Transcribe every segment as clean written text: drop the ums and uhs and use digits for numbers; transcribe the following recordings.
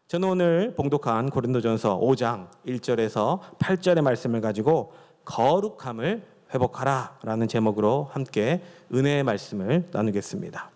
저는 오늘 봉독한 고린도전서 5장 1절에서 8절의 말씀을 가지고 거룩함을 회복하라 라는 제목으로 함께 은혜의 말씀을 나누겠습니다.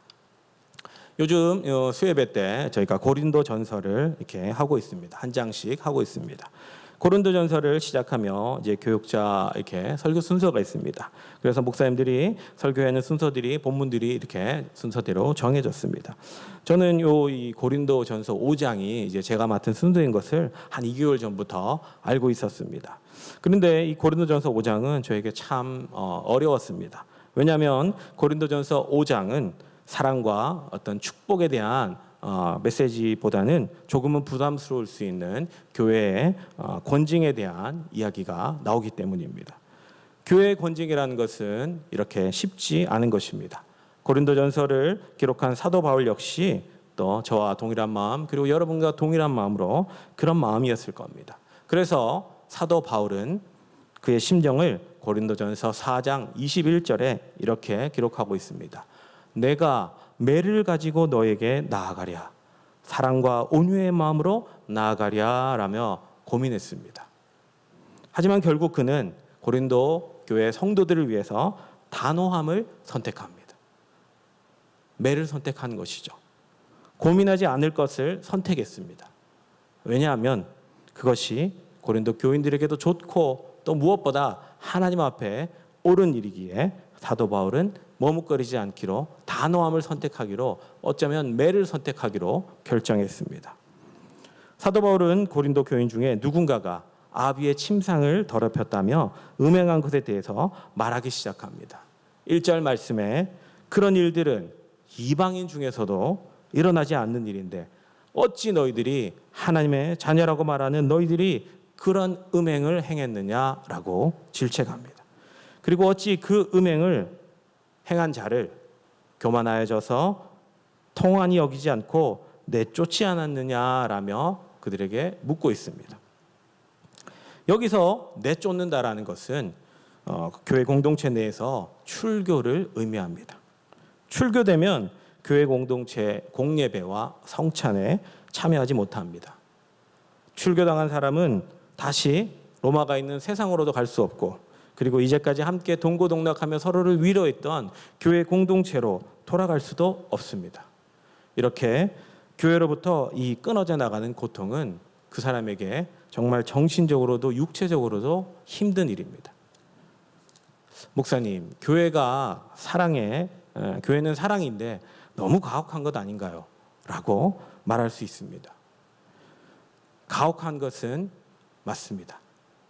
요즘 수예배 때 저희가 고린도전서를 이렇게 하고 있습니다. 한 장씩 하고 있습니다. 고린도전서를 시작하며 이제 교육자 이렇게 설교 순서가 있습니다. 그래서 목사님들이 설교하는 순서들이 본문들이 이렇게 순서대로 정해졌습니다. 저는 이 고린도전서 5장이 이제 제가 맡은 순서인 것을 한 2개월 전부터 알고 있었습니다. 그런데 이 고린도전서 5장은 저에게 참 어려웠습니다. 왜냐하면 고린도전서 5장은 사랑과 어떤 축복에 대한 메시지보다는 조금은 부담스러울 수 있는 교회의 권징에 대한 이야기가 나오기 때문입니다. 교회의 권징이라는 것은 이렇게 쉽지 않은 것입니다. 고린도전서를 기록한 사도 바울 역시 또 저와 동일한 마음 그리고 여러분과 동일한 마음으로 그런 마음이었을 겁니다. 그래서 사도 바울은 그의 심정을 고린도전서 4장 21절에 이렇게 기록하고 있습니다. 내가 매를 가지고 너에게 나아가랴 사랑과 온유의 마음으로 나아가랴 라며 고민했습니다. 하지만 결국 그는 고린도 교회 성도들을 위해서 단호함을 선택합니다. 매를 선택한 것이죠. 고민하지 않을 것을 선택했습니다. 왜냐하면 그것이 고린도 교인들에게도 좋고 또 무엇보다 하나님 앞에 옳은 일이기에 사도 바울은 머뭇거리지 않기로 단호함을 선택하기로 어쩌면 매를 선택하기로 결정했습니다. 사도 바울은 고린도 교인 중에 누군가가 아비의 침상을 더럽혔다며 음행한 것에 대해서 말하기 시작합니다. 1절 말씀에 그런 일들은 이방인 중에서도 일어나지 않는 일인데 어찌 너희들이 하나님의 자녀라고 말하는 너희들이 그런 음행을 행했느냐라고 질책합니다. 그리고 어찌 그 음행을 행한 자를 교만하여져서 통한이 여기지 않고 내쫓지 않았느냐라며 그들에게 묻고 있습니다. 여기서 내쫓는다라는 것은 교회 공동체 내에서 출교를 의미합니다. 출교되면 교회 공동체 공예배와 성찬에 참여하지 못합니다. 출교당한 사람은 다시 로마가 있는 세상으로도 갈 수 없고 그리고 이제까지 함께 동고동락하며 서로를 위로했던 교회 공동체로 돌아갈 수도 없습니다. 이렇게 교회로부터 이 끊어져 나가는 고통은 그 사람에게 정말 정신적으로도 육체적으로도 힘든 일입니다. 목사님, 교회는 사랑인데 너무 가혹한 것 아닌가요? 라고 말할 수 있습니다. 가혹한 것은 맞습니다.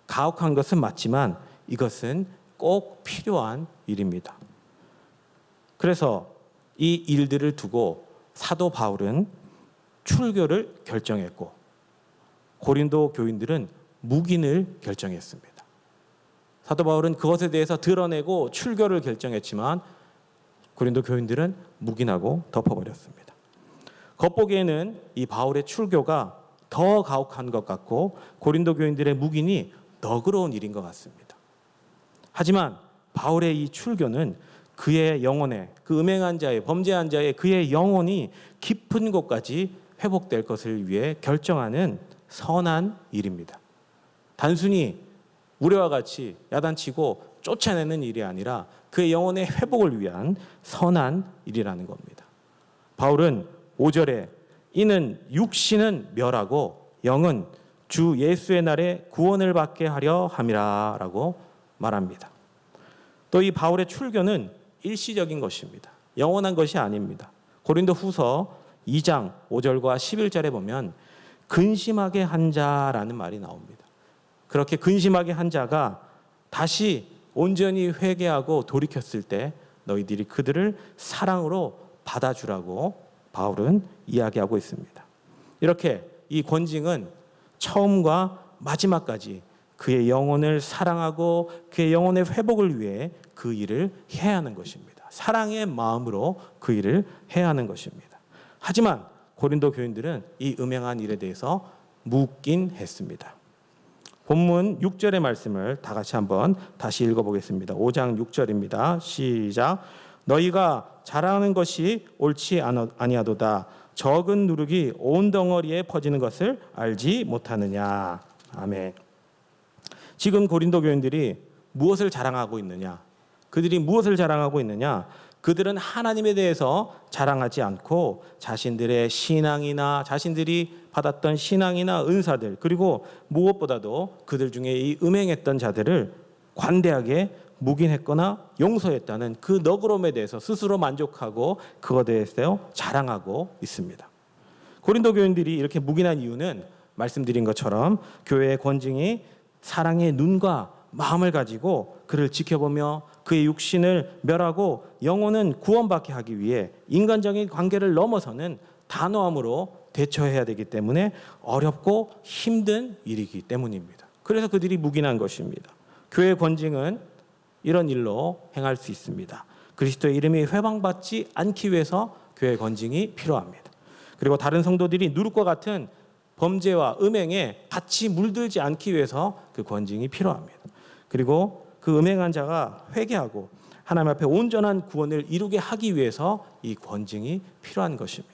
가혹한 것은 맞지만 이것은 꼭 필요한 일입니다. 그래서 이 일들을 두고 사도 바울은 출교를 결정했고 고린도 교인들은 묵인을 결정했습니다. 사도 바울은 그것에 대해서 드러내고 출교를 결정했지만 고린도 교인들은 묵인하고 덮어버렸습니다. 겉보기에는 이 바울의 출교가 더 가혹한 것 같고 고린도 교인들의 묵인이 너그러운 일인 것 같습니다. 하지만 바울의 이 출교는 그의 영혼에 그 음행한 자의 범죄한 자의 그의 영혼이 깊은 곳까지 회복될 것을 위해 결정하는 선한 일입니다. 단순히 우리와 같이 야단치고 쫓아내는 일이 아니라 그의 영혼의 회복을 위한 선한 일이라는 겁니다. 바울은 5절에 이는 육신은 멸하고 영은 주 예수의 날에 구원을 받게 하려 함이라 라고 말합니다. 또 이 바울의 출교는 일시적인 것입니다. 영원한 것이 아닙니다. 고린도 후서 2장 5절과 11절에 보면 근심하게 한 자라는 말이 나옵니다. 그렇게 근심하게 한 자가 다시 온전히 회개하고 돌이켰을 때 너희들이 그들을 사랑으로 받아주라고 바울은 이야기하고 있습니다. 이렇게 이 권징은 처음과 마지막까지 그의 영혼을 사랑하고 그의 영혼의 회복을 위해 그 일을 해야 하는 것입니다. 사랑의 마음으로 그 일을 해야 하는 것입니다. 하지만 고린도 교인들은 이 음행한 일에 대해서 묵긴 했습니다. 본문 6절의 말씀을 다 같이 한번 다시 읽어보겠습니다. 5장 6절입니다. 시작. 너희가 잘하는 것이 옳지 아니하도다. 적은 누룩이 온 덩어리에 퍼지는 것을 알지 못하느냐. 아멘. 지금 고린도 교인들이 무엇을 자랑하고 있느냐? 그들이 무엇을 자랑하고 있느냐? 그들은 하나님에 대해서 자랑하지 않고 자신들의 신앙이나 자신들이 받았던 신앙이나 은사들, 그리고 무엇보다도 그들 중에 이 음행했던 자들을 관대하게 묵인했거나 용서했다는 그 너그러움에 대해서 스스로 만족하고 그것에 대해서 자랑하고 있습니다. 고린도 교인들이 이렇게 묵인한 이유는 말씀드린 것처럼 교회의 권징이 사랑의 눈과 마음을 가지고 그를 지켜보며 그의 육신을 멸하고 영혼은 구원받게 하기 위해 인간적인 관계를 넘어서는 단호함으로 대처해야 되기 때문에 어렵고 힘든 일이기 때문입니다. 그래서 그들이 묵인한 것입니다. 교회의 권징은 이런 일로 행할 수 있습니다. 그리스도의 이름이 회방받지 않기 위해서 교회의 권징이 필요합니다. 그리고 다른 성도들이 누룩과 같은 범죄와 음행에 같이 물들지 않기 위해서 그 권징이 필요합니다. 그리고 그 음행한 자가 회개하고 하나님 앞에 온전한 구원을 이루게 하기 위해서 이 권징이 필요한 것입니다.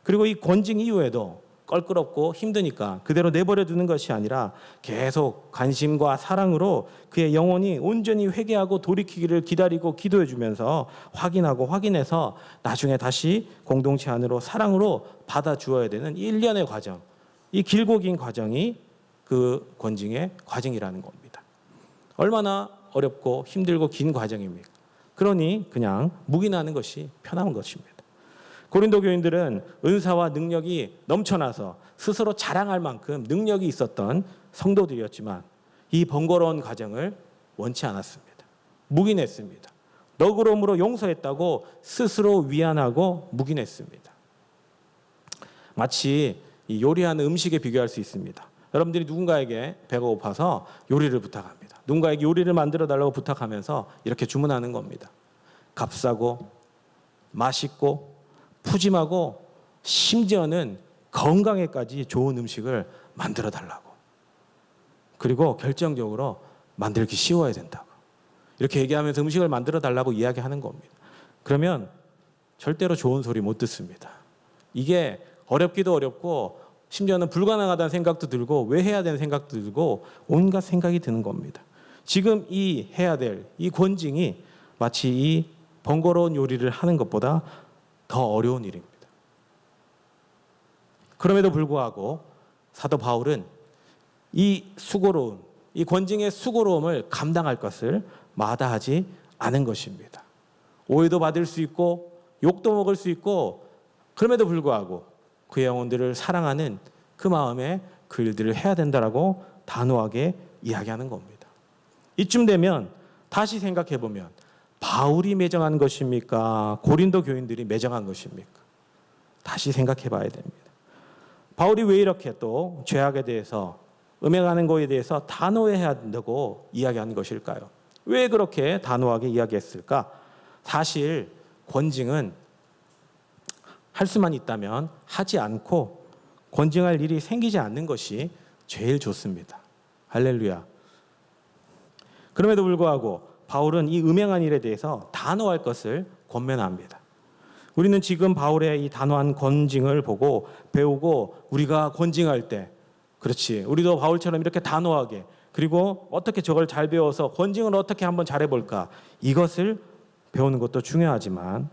그리고 이 권징 이후에도 껄끄럽고 힘드니까 그대로 내버려 두는 것이 아니라 계속 관심과 사랑으로 그의 영혼이 온전히 회개하고 돌이키기를 기다리고 기도해 주면서 확인해서 나중에 다시 공동체 안으로 사랑으로 받아 주어야 되는 일련의 과정, 이 길고 긴 과정이 그 권징의 과정이라는 겁니다. 얼마나 어렵고 힘들고 긴 과정입니까? 그러니 그냥 묵인하는 것이 편한 것입니다. 고린도 교인들은 은사와 능력이 넘쳐나서 스스로 자랑할 만큼 능력이 있었던 성도들이었지만 이 번거로운 과정을 원치 않았습니다. 묵인했습니다. 너그러움으로 용서했다고 스스로 위안하고 묵인했습니다. 마치 이 요리하는 음식에 비교할 수 있습니다. 여러분들이 누군가에게 배가 고파서 요리를 부탁합니다. 누군가에게 요리를 만들어 달라고 부탁하면서 이렇게 주문하는 겁니다. 값싸고 맛있고 푸짐하고 심지어는 건강에까지 좋은 음식을 만들어 달라고. 그리고 결정적으로 만들기 쉬워야 된다고. 이렇게 얘기하면서 음식을 만들어 달라고 이야기하는 겁니다. 그러면 절대로 좋은 소리 못 듣습니다. 이게 어렵기도 어렵고 심지어는 불가능하다는 생각도 들고 왜 해야 되는 생각도 들고 온갖 생각이 드는 겁니다. 지금 이 해야 될 이 권징이 마치 이 번거로운 요리를 하는 것보다 더 어려운 일입니다. 그럼에도 불구하고 사도 바울은 이 수고로움, 이 권징의 수고로움을 감당할 것을 마다하지 않은 것입니다. 오해도 받을 수 있고 욕도 먹을 수 있고 그럼에도 불구하고 그 영혼들을 사랑하는 그 마음에 그 일들을 해야 된다라고 단호하게 이야기하는 겁니다. 이쯤 되면 다시 생각해 보면 바울이 매정한 것입니까? 고린도 교인들이 매정한 것입니까? 다시 생각해 봐야 됩니다. 바울이 왜 이렇게 또 죄악에 대해서 음행하는 것에 대해서 단호해야 한다고 이야기하는 것일까요? 왜 그렇게 단호하게 이야기했을까? 사실 권징은 할 수만 있다면 하지 않고 권징할 일이 생기지 않는 것이 제일 좋습니다. 할렐루야. 그럼에도 불구하고 바울은 이 음행한 일에 대해서 단호할 것을 권면합니다. 우리는 지금 바울의 이 단호한 권징을 보고 배우고 우리가 권징할 때 그렇지 우리도 바울처럼 이렇게 단호하게 그리고 어떻게 저걸 잘 배워서 권징을 어떻게 한번 잘해볼까 이것을 배우는 것도 중요하지만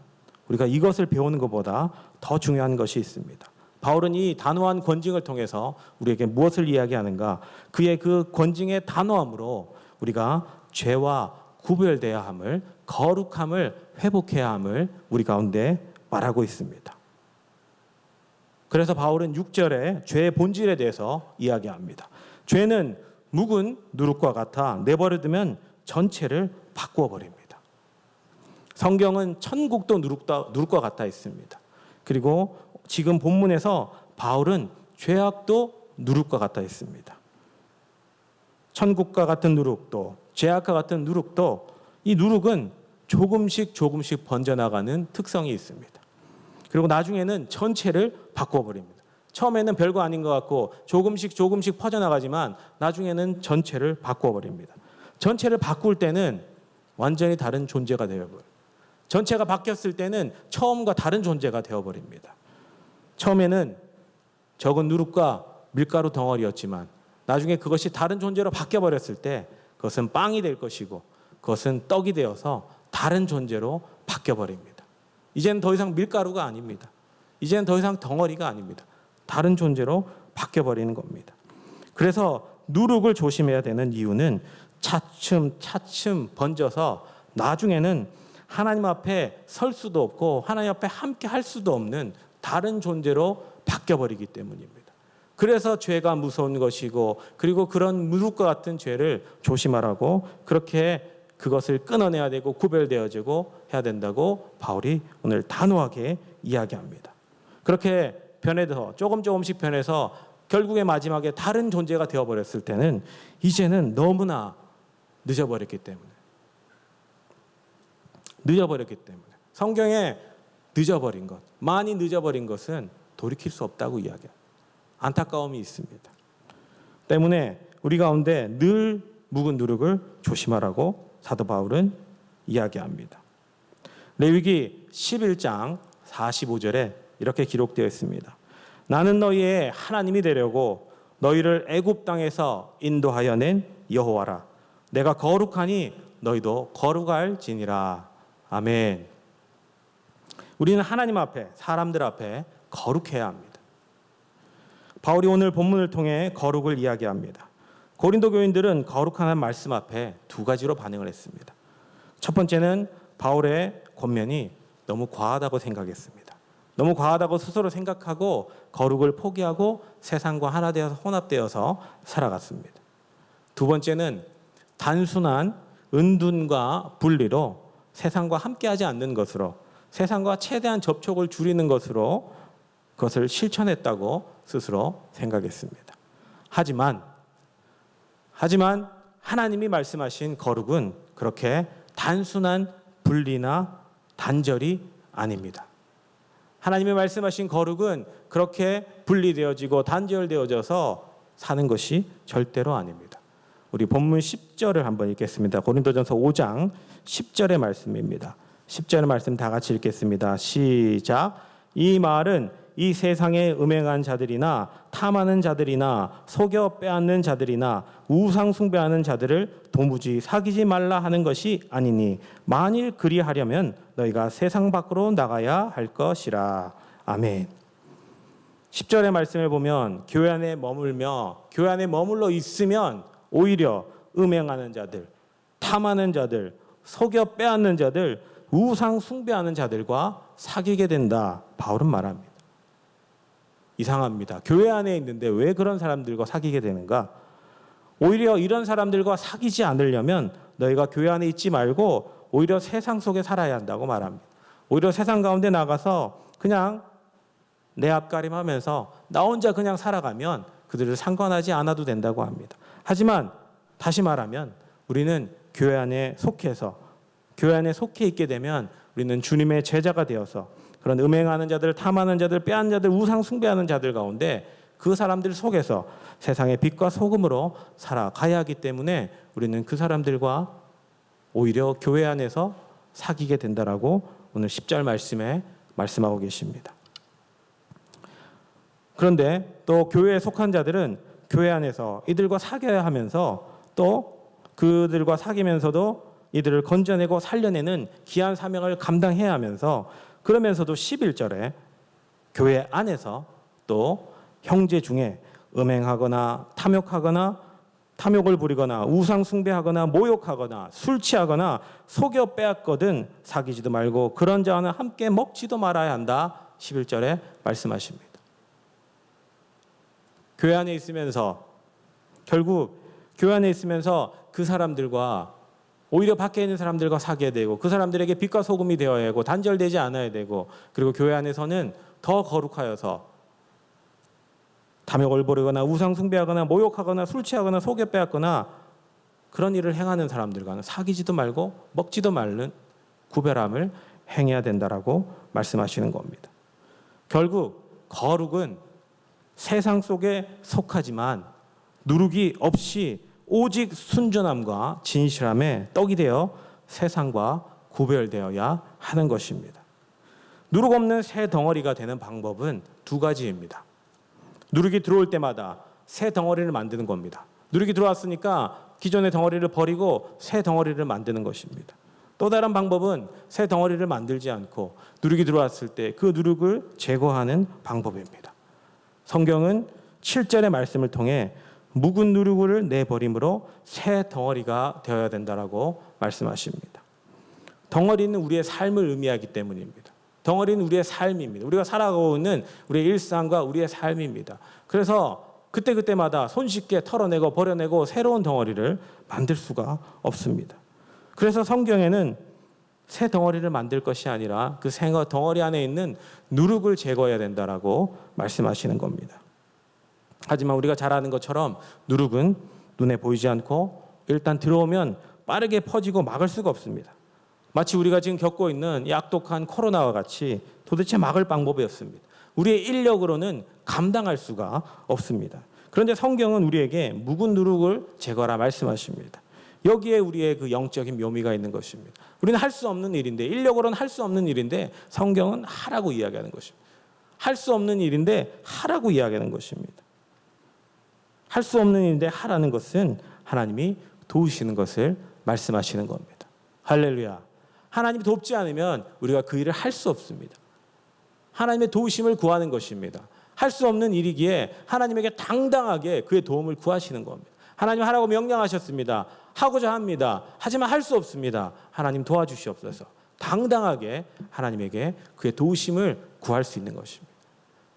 우리가 이것을 배우는 것보다 더 중요한 것이 있습니다. 바울은 이 단호한 권징을 통해서 우리에게 무엇을 이야기하는가? 그의 그 권징의 단호함으로 우리가 죄와 구별돼야 함을 거룩함을 회복해야 함을 우리 가운데 말하고 있습니다. 그래서 바울은 6절에 죄의 본질에 대해서 이야기합니다. 죄는 묵은 누룩과 같아 내버려두면 전체를 바꾸어 버립니다. 성경은 천국도 누룩과 같아 있습니다. 그리고 지금 본문에서 바울은 죄악도 누룩과 같아 있습니다. 천국과 같은 누룩도 죄악과 같은 누룩도 이 누룩은 조금씩 번져나가는 특성이 있습니다. 그리고 나중에는 전체를 바꿔버립니다. 처음에는 별거 아닌 것 같고 조금씩 퍼져나가지만 나중에는 전체를 바꿔버립니다. 전체를 바꿀 때는 완전히 다른 존재가 되어버려요. 전체가 바뀌었을 때는 처음과 다른 존재가 되어버립니다. 처음에는 적은 누룩과 밀가루 덩어리였지만 나중에 그것이 다른 존재로 바뀌어버렸을 때 그것은 빵이 될 것이고 그것은 떡이 되어서 다른 존재로 바뀌어버립니다. 이제는 더 이상 밀가루가 아닙니다. 이제는 더 이상 덩어리가 아닙니다. 다른 존재로 바뀌어버리는 겁니다. 그래서 누룩을 조심해야 되는 이유는 차츰 번져서 나중에는 하나님 앞에 설 수도 없고 하나님 앞에 함께 할 수도 없는 다른 존재로 바뀌어버리기 때문입니다. 그래서 죄가 무서운 것이고 그리고 그런 누룩과 같은 죄를 조심하라고 그렇게 그것을 끊어내야 되고 구별되어지고 해야 된다고 바울이 오늘 단호하게 이야기합니다. 그렇게 변해서 조금씩 변해서 결국에 마지막에 다른 존재가 되어버렸을 때는 이제는 너무나 늦어버렸기 때문에 성경에 늦어버린 것, 많이 늦어버린 것은 돌이킬 수 없다고 이야기합니다. 안타까움이 있습니다. 때문에 우리 가운데 늘 묵은 누룩을 조심하라고 사도 바울은 이야기합니다. 레위기 11장 45절에 이렇게 기록되어 있습니다. 나는 너희의 하나님이 되려고 너희를 애굽 땅에서 인도하여 낸 여호와라. 내가 거룩하니 너희도 거룩할지니라. 아멘. 우리는 하나님 앞에, 사람들 앞에 거룩해야 합니다. 바울이 오늘 본문을 통해 거룩을 이야기합니다. 고린도 교인들은 거룩하는 말씀 앞에 두 가지로 반응을 했습니다. 첫 번째는 바울의 권면이 너무 과하다고 생각했습니다. 너무 과하다고 스스로 생각하고 거룩을 포기하고 세상과 하나 되어서 혼합되어서 살아갔습니다. 두 번째는 단순한 은둔과 분리로 세상과 함께하지 않는 것으로 세상과 최대한 접촉을 줄이는 것으로 그것을 실천했다고 스스로 생각했습니다. 하지만 하나님이 말씀하신 거룩은 그렇게 단순한 분리나 단절이 아닙니다. 하나님이 말씀하신 거룩은 그렇게 분리되어지고 단절되어져서 사는 것이 절대로 아닙니다. 우리 본문 10절을 한번 읽겠습니다. 고린도전서 5장 10절의 말씀입니다. 10절의 말씀 다 같이 읽겠습니다. 시작. 이 말은 이 세상에 음행한 자들이나 탐하는 자들이나 속여 빼앗는 자들이나 우상 숭배하는 자들을 도무지 사귀지 말라 하는 것이 아니니 만일 그리하려면 너희가 세상 밖으로 나가야 할 것이라. 아멘. 10절의 말씀을 보면 교회 안에 머물러 있으면 오히려 음행하는 자들, 탐하는 자들, 속여 빼앗는 자들, 우상 숭배하는 자들과 사귀게 된다. 바울은 말합니다. 이상합니다. 교회 안에 있는데 왜 그런 사람들과 사귀게 되는가? 오히려 이런 사람들과 사귀지 않으려면 너희가 교회 안에 있지 말고 오히려 세상 속에 살아야 한다고 말합니다. 오히려 세상 가운데 나가서 그냥 내 앞가림하면서 나 혼자 그냥 살아가면 그들을 상관하지 않아도 된다고 합니다. 하지만 다시 말하면 우리는 교회 안에 속해 있게 되면 우리는 주님의 제자가 되어서 그런 음행하는 자들, 탐하는 자들, 빼앗는 자들, 우상 숭배하는 자들 가운데 그 사람들 속에서 세상의 빛과 소금으로 살아가야 하기 때문에 우리는 그 사람들과 오히려 교회 안에서 사귀게 된다라고 오늘 10절 말씀에 말씀하고 계십니다. 그런데 또 교회에 속한 자들은 교회 안에서 이들과 사귀어야 하면서 또 그들과 사귀면서도 이들을 건져내고 살려내는 귀한 사명을 감당해야 하면서 그러면서도 11절에 교회 안에서 또 형제 중에 음행하거나 탐욕을 부리거나 우상 숭배하거나 모욕하거나 술 취하거나 속여 빼앗거든 사귀지도 말고 그런 자와는 함께 먹지도 말아야 한다. 11절에 말씀하십니다. 교회 안에 있으면서 결국 교회 안에 있으면서 그 사람들과 오히려 밖에 있는 사람들과 사귀어야 되고 그 사람들에게 빛과 소금이 되어야 하고 단절되지 않아야 되고 그리고 교회 안에서는 더 거룩하여서 탐욕을 부리거나 우상 숭배하거나 모욕하거나 술 취하거나 속여 빼앗거나 그런 일을 행하는 사람들과는 사귀지도 말고 먹지도 말는 구별함을 행해야 된다라고 말씀하시는 겁니다. 결국 거룩은 세상 속에 속하지만 누룩이 없이 오직 순전함과 진실함의 떡이 되어 세상과 구별되어야 하는 것입니다. 누룩 없는 새 덩어리가 되는 방법은 두 가지입니다. 누룩이 들어올 때마다 새 덩어리를 만드는 겁니다. 누룩이 들어왔으니까 기존의 덩어리를 버리고 새 덩어리를 만드는 것입니다. 또 다른 방법은 새 덩어리를 만들지 않고 누룩이 들어왔을 때 그 누룩을 제거하는 방법입니다. 성경은 7절의 말씀을 통해 묵은 누룩을 내버림으로 새 덩어리가 되어야 된다라고 말씀하십니다. 덩어리는 우리의 삶을 의미하기 때문입니다. 덩어리는 우리의 삶입니다. 우리가 살아가고 있는 우리의 일상과 우리의 삶입니다. 그래서 그때그때마다 손쉽게 털어내고 버려내고 새로운 덩어리를 만들 수가 없습니다. 그래서 성경에는 새 덩어리를 만들 것이 아니라 그 새 덩어리 안에 있는 누룩을 제거해야 된다라고 말씀하시는 겁니다. 하지만 우리가 잘 아는 것처럼 누룩은 눈에 보이지 않고 일단 들어오면 빠르게 퍼지고 막을 수가 없습니다. 마치 우리가 지금 겪고 있는 이 악독한 코로나와 같이 도대체 막을 방법이 없습니다. 우리의 인력으로는 감당할 수가 없습니다. 그런데 성경은 우리에게 묵은 누룩을 제거하라 말씀하십니다. 여기에 우리의 그 영적인 묘미가 있는 것입니다. 우리는 할 수 없는 일인데, 인력으로는 할 수 없는 일인데 성경은 하라고 이야기하는 것입니다. 할 수 없는 일인데 하라고 이야기하는 것입니다. 할 수 없는 일인데 하라는 것은 하나님이 도우시는 것을 말씀하시는 겁니다. 할렐루야. 하나님이 돕지 않으면 우리가 그 일을 할 수 없습니다. 하나님의 도우심을 구하는 것입니다. 할 수 없는 일이기에 하나님에게 당당하게 그의 도움을 구하시는 겁니다. 하나님 하라고 명령하셨습니다. 하고자 합니다. 하지만 할 수 없습니다. 하나님 도와주시옵소서. 당당하게 하나님에게 그의 도우심을 구할 수 있는 것입니다.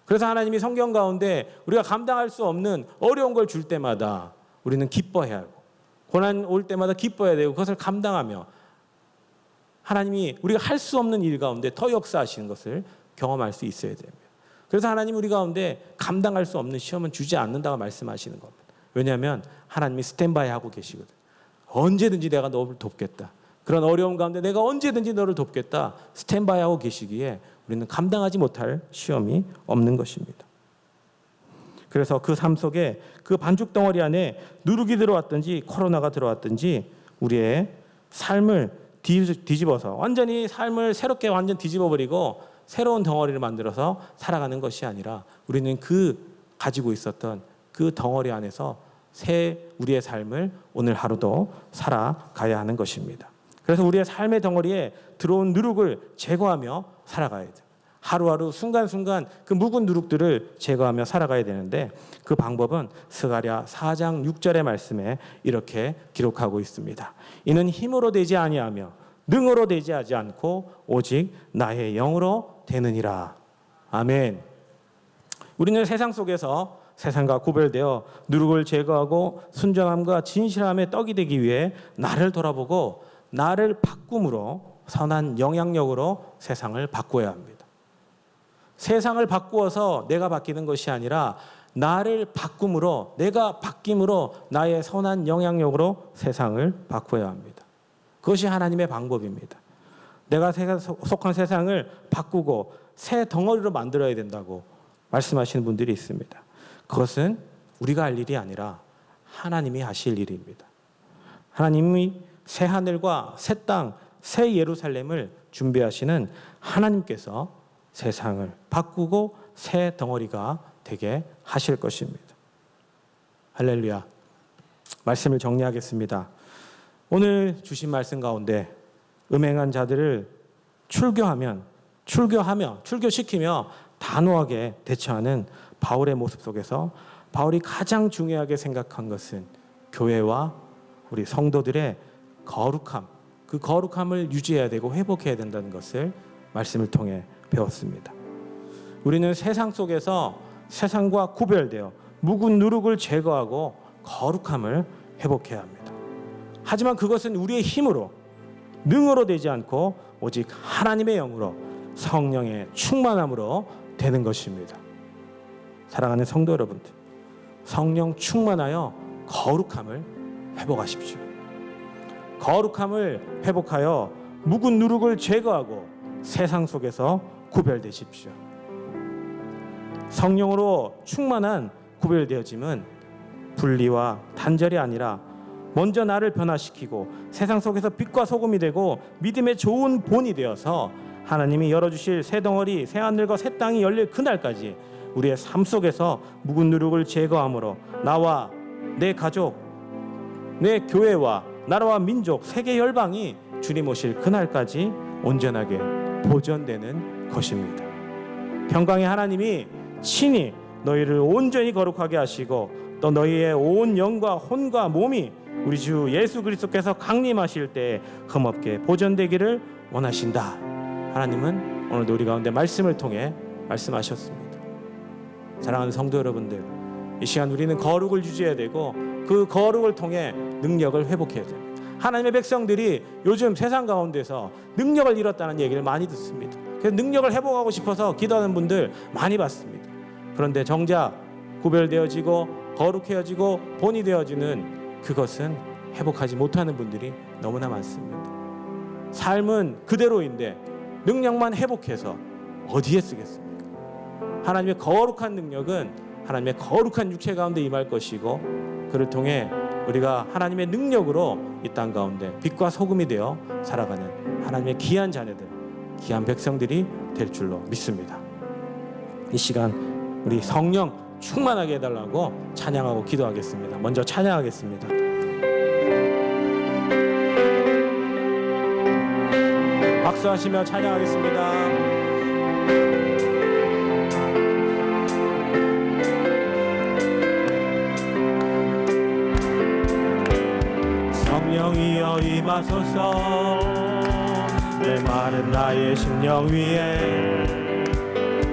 그래서 하나님이 성경 가운데 우리가 감당할 수 없는 어려운 걸 줄 때마다 우리는 기뻐해야 하고, 고난 올 때마다 기뻐해야 되고, 그것을 감당하며 하나님이 우리가 할 수 없는 일 가운데 더 역사하시는 것을 경험할 수 있어야 됩니다. 그래서 하나님 우리 가운데 감당할 수 없는 시험은 주지 않는다고 말씀하시는 겁니다. 왜냐하면 하나님이 스탠바이 하고 계시거든. 언제든지 내가 너를 돕겠다. 그런 어려움 가운데 내가 언제든지 너를 돕겠다. 스탠바이 하고 계시기에 우리는 감당하지 못할 시험이 없는 것입니다. 그래서 그 삶 속에 그 반죽 덩어리 안에 누룩이 들어왔든지 코로나가 들어왔든지 우리의 삶을 뒤집어서 완전히 삶을 새롭게 완전 뒤집어버리고 새로운 덩어리를 만들어서 살아가는 것이 아니라 우리는 그 가지고 있었던 그 덩어리 안에서 새 우리의 삶을 오늘 하루도 살아가야 하는 것입니다. 그래서 우리의 삶의 덩어리에 들어온 누룩을 제거하며 살아가야 돼요. 하루하루 순간순간 그 묵은 누룩들을 제거하며 살아가야 되는데 그 방법은 스가랴 4장 6절의 말씀에 이렇게 기록하고 있습니다. 이는 힘으로 되지 아니하며 능으로 되지 하지 않고 오직 나의 영으로 되느니라. 아멘. 우리는 세상 속에서 세상과 구별되어 누룩을 제거하고 순정함과 진실함의 떡이 되기 위해 나를 돌아보고 나를 바꿈으로 선한 영향력으로 세상을 바꿔야 합니다. 세상을 바꾸어서 내가 바뀌는 것이 아니라 나를 바꿈으로, 내가 바뀜으로 나의 선한 영향력으로 세상을 바꿔야 합니다. 그것이 하나님의 방법입니다. 내가 속한 세상을 바꾸고 새 덩어리로 만들어야 된다고 말씀하시는 분들이 있습니다. 그것은 우리가 할 일이 아니라 하나님이 하실 일입니다. 하나님이 새 하늘과 새 땅, 새 예루살렘을 준비하시는 하나님께서 세상을 바꾸고 새 덩어리가 되게 하실 것입니다. 할렐루야. 말씀을 정리하겠습니다. 오늘 주신 말씀 가운데 음행한 자들을 출교시키며 단호하게 대처하는 바울의 모습 속에서 바울이 가장 중요하게 생각한 것은 교회와 우리 성도들의 거룩함, 그 거룩함을 유지해야 되고 회복해야 된다는 것을 말씀을 통해 배웠습니다. 우리는 세상 속에서 세상과 구별되어 묵은 누룩을 제거하고 거룩함을 회복해야 합니다. 하지만 그것은 우리의 힘으로, 능으로 되지 않고 오직 하나님의 영으로, 성령의 충만함으로 되는 것입니다. 사랑하는 성도 여러분들, 성령 충만하여 거룩함을 회복하십시오. 거룩함을 회복하여 묵은 누룩을 제거하고 세상 속에서 구별되십시오. 성령으로 충만한 구별되어짐은 분리와 단절이 아니라 먼저 나를 변화시키고 세상 속에서 빛과 소금이 되고 믿음의 좋은 본이 되어서 하나님이 열어주실 새 덩어리, 새 하늘과 새 땅이 열릴 그날까지 우리의 삶 속에서 묵은 누룩을 제거함으로 나와 내 가족, 내 교회와 나라와 민족, 세계 열방이 주님 오실 그날까지 온전하게 보존되는 것입니다. 평강의 하나님이 친히 너희를 온전히 거룩하게 하시고 또 너희의 온 영과 혼과 몸이 우리 주 예수 그리스도께서 강림하실 때 흠없게 보존되기를 원하신다. 하나님은 오늘도 우리 가운데 말씀을 통해 말씀하셨습니다. 사랑하는 성도 여러분들, 이 시간 우리는 거룩을 유지해야 되고 그 거룩을 통해 능력을 회복해야 됩니다. 하나님의 백성들이 요즘 세상 가운데서 능력을 잃었다는 얘기를 많이 듣습니다. 그래서 능력을 회복하고 싶어서 기도하는 분들 많이 봤습니다. 그런데 정작 구별되어지고 거룩해지고 본이 되어지는 그것은 회복하지 못하는 분들이 너무나 많습니다. 삶은 그대로인데 능력만 회복해서 어디에 쓰겠습니까? 하나님의 거룩한 능력은 하나님의 거룩한 육체 가운데 임할 것이고 그를 통해 우리가 하나님의 능력으로 이 땅 가운데 빛과 소금이 되어 살아가는 하나님의 귀한 자녀들, 귀한 백성들이 될 줄로 믿습니다. 이 시간 우리 성령 충만하게 해달라고 찬양하고 기도하겠습니다. 먼저 찬양하겠습니다. 박수하시며 찬양하겠습니다. 성령이여 임하소서 내 마른 나의 심령 위에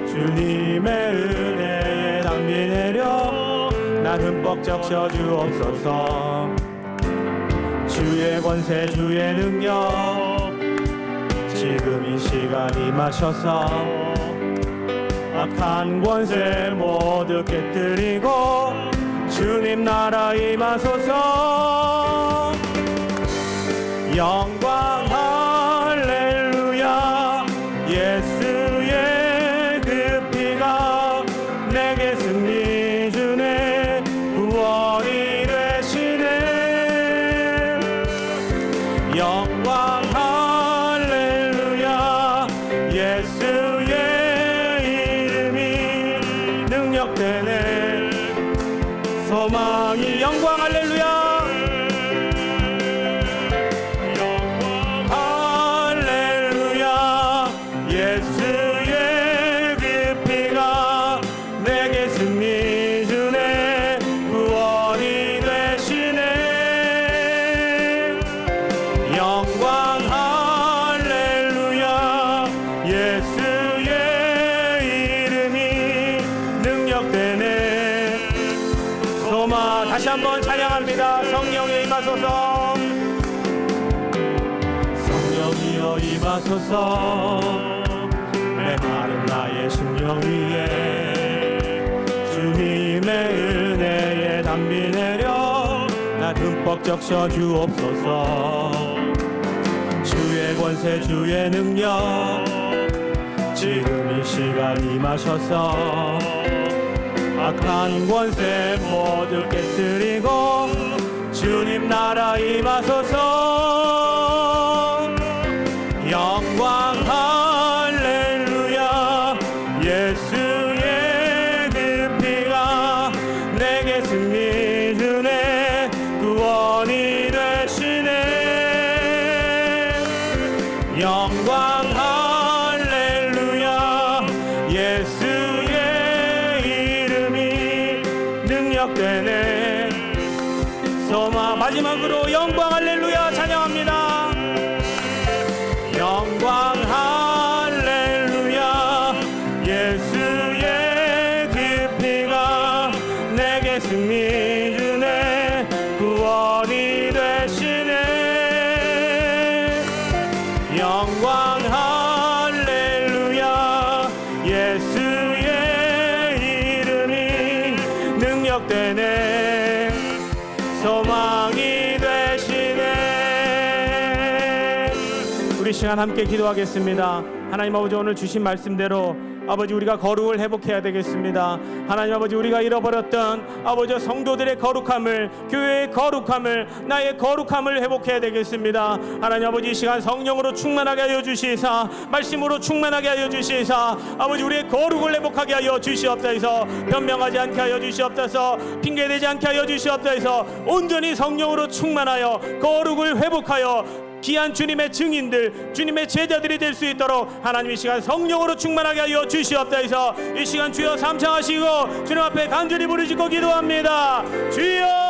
주님의 은혜에 담비 내려 나 흠뻑 적셔 주옵소서. 주의 권세 주의 능력 지금 이 시간 임하셔서 악한 권세 모두 깨뜨리고 주님 나라 임하소서. 영광 할렐루야 예수의 그 피가 내게 승리 주네 구원이 되시네. 영광 할렐루야 예수의 이름이 능력되네 소망이 영광 할렐루야 다시 한번 찬양합니다. 성령이 임하소서. 성령이여 임하소서. 내 마른 나의 심령 위에 주님의 은혜에 담비 내려 나 흠뻑 적셔 주옵소서. 주의 권세 주의 능력 지금 이 시간 임하셔서 악한 권세 모두 깨뜨리고 주님 나라 임하소서. 영광 할렐루야 예수의 그 피가 내게 승리 주네 구원이 되시네. 영광 할렐루야 예수의 능력되네 소망. 마지막으로 영광 할렐루야 찬양합니다. 영광 할렐루야 예수의 그 피가 내게 승리 주네 구원이 되시네. 영광 할렐루야 예수의 능력되네 소망이 되시네. 우리 시간 함께 기도하겠습니다. 하나님 아버지, 오늘 주신 말씀대로 아버지 우리가 거룩을 회복해야 되겠습니다. 하나님 아버지, 우리가 잃어버렸던 아버지 성도들의 거룩함을, 교회의 거룩함을, 나의 거룩함을 회복해야 되겠습니다. 하나님 아버지, 이 시간 성령으로 충만하게 하여 주시사, 말씀으로 충만하게 하여 주시사, 아버지 우리의 거룩을 회복하게 하여 주시옵소서. 변명하지 않게 하여 주시옵소서. 핑계대지 않게 하여 주시옵소서. 온전히 성령으로 충만하여 거룩을 회복하여 귀한 주님의 증인들, 주님의 제자들이 될 수 있도록 하나님 이 시간 성령으로 충만하게 하여 주시옵소서. 이 시간 주여 삼창하시고 주님 앞에 간절히 부르짖고 기도합니다. 주여